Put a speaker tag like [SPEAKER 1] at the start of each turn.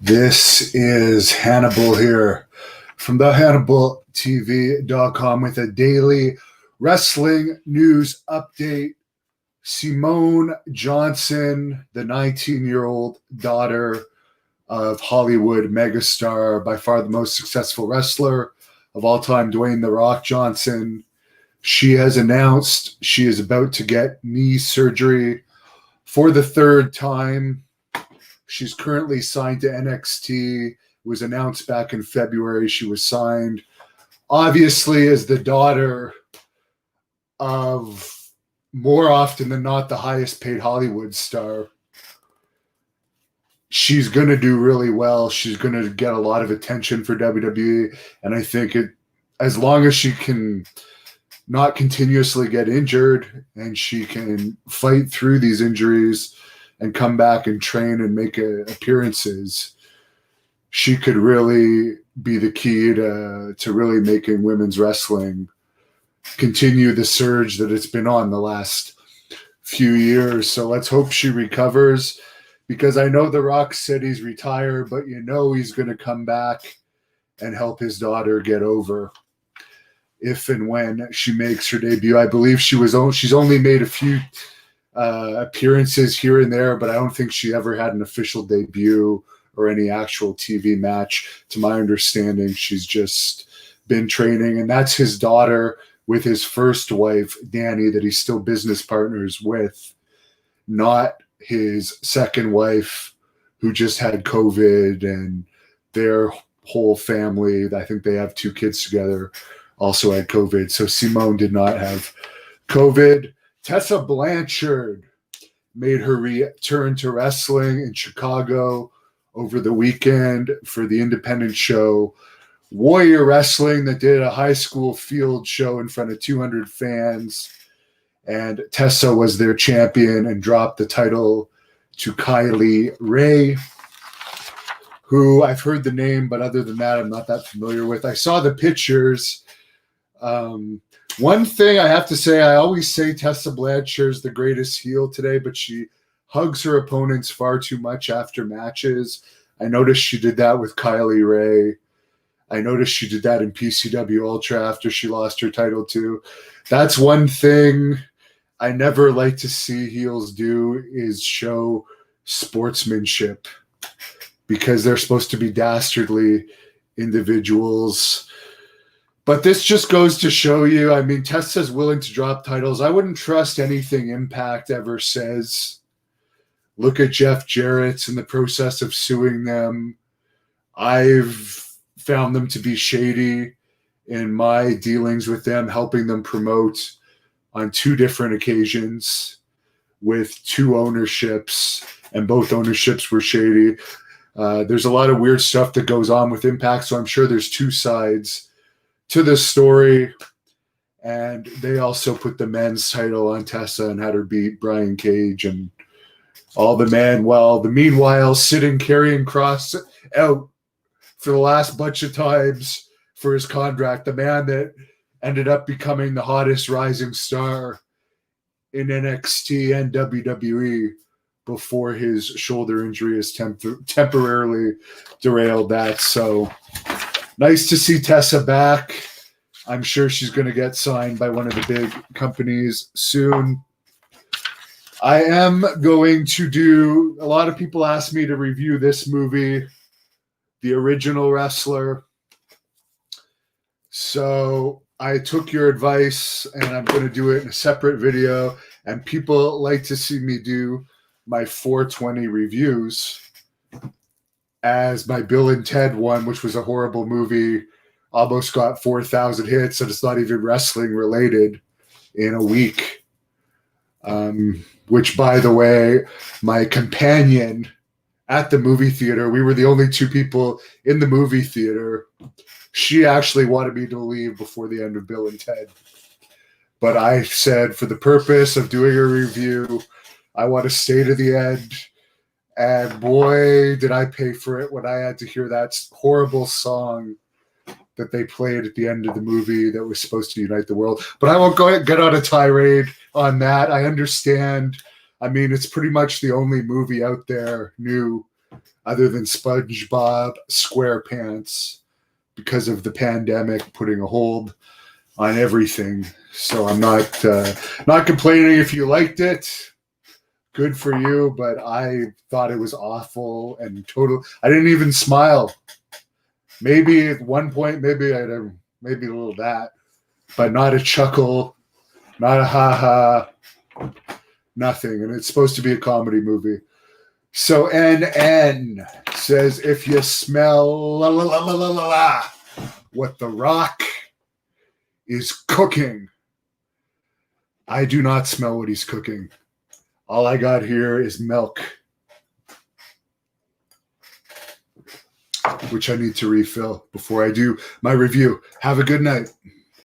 [SPEAKER 1] This is Hannibal here from the HannibalTV.com with a daily wrestling news update. Simone Johnson, the 19-year-old daughter of Hollywood megastar, by far the most successful wrestler of all time, Dwayne "The Rock" Johnson. She has announced she is about to get knee surgery for the third time. She's currently signed to NXT. It was announced back in February she was signed. Obviously, as the daughter of, more often than not, the highest paid Hollywood star, she's going to do really well. She's going to get a lot of attention for WWE. And I think as long as she can not continuously get injured and she can fight through these injuries and come back and train and make appearances, she could really be the key to really making women's wrestling continue the surge that it's been on the last few years. So let's hope she recovers, because I know The Rock said he's retired, but he's going to come back and help his daughter get over if and when she makes her debut. I believe she's only made a few appearances here and there, but I don't think she ever had an official debut or any actual TV match. To my understanding, she's just been training, and that's his daughter with his first wife, Danny, that he's still business partners with, not his second wife, who just had COVID, and their whole family, I think they have 2 kids together, also had COVID. So Simone did not have COVID. Tessa Blanchard made her return to wrestling in Chicago over the weekend for the independent show Warrior Wrestling, that did a high school field show in front of 200 fans. And Tessa was their champion and dropped the title to Kylie Rae, who I've heard the name, but other than that, I'm not that familiar with. I saw the pictures. One thing I have to say, I always say Tessa Blanchard's the greatest heel today, but she hugs her opponents far too much after matches. I noticed she did that with Kylie Rae. I noticed she did that in PCW Ultra after she lost her title too. That's one thing I never like to see heels do, is show sportsmanship, because they're supposed to be dastardly individuals. But this just goes to show you, Tessa's willing to drop titles. I wouldn't trust anything Impact ever says. Look at Jeff Jarrett's in the process of suing them. I've found them to be shady in my dealings with them, helping them promote on 2 different occasions with 2 ownerships, and both ownerships were shady. There's a lot of weird stuff that goes on with Impact, so I'm sure there's 2 sides to this story. And they also put the men's title on Tessa and had her beat Brian Cage and all the men. Well, meanwhile, sitting Karrion Kross out for the last bunch of times for his contract, the man that ended up becoming the hottest rising star in NXT and WWE before his shoulder injury has temporarily derailed that. So nice to see Tessa back. I'm sure she's going to get signed by one of the big companies soon. I am going to do, a lot of people asked me to review this movie, The Original Wrestler. So I took your advice, and I'm going to do it in a separate video. And people like to see me do my 420 reviews, as my Bill and Ted one, which was a horrible movie, almost got 4,000 hits, and it's not even wrestling related, in a week. Which, by the way, my companion at the movie theater, we were the only 2 people in the movie theater. She actually wanted me to leave before the end of Bill and Ted. But I said, for the purpose of doing a review, I want to stay to the end. And boy, did I pay for it when I had to hear that horrible song that they played at the end of the movie that was supposed to unite the world. But I won't get on a tirade on that. I understand. It's pretty much the only movie out there new other than SpongeBob SquarePants because of the pandemic putting a hold on everything. So I'm not complaining if you liked it. Good for you, but I thought it was awful and total. I didn't even smile. Maybe at one point, maybe a little that, but not a chuckle, not a ha ha, nothing. And it's supposed to be a comedy movie. So NN says, if you smell what The Rock is cooking, I do not smell what he's cooking. All I got here is milk, which I need to refill before I do my review. Have a good night.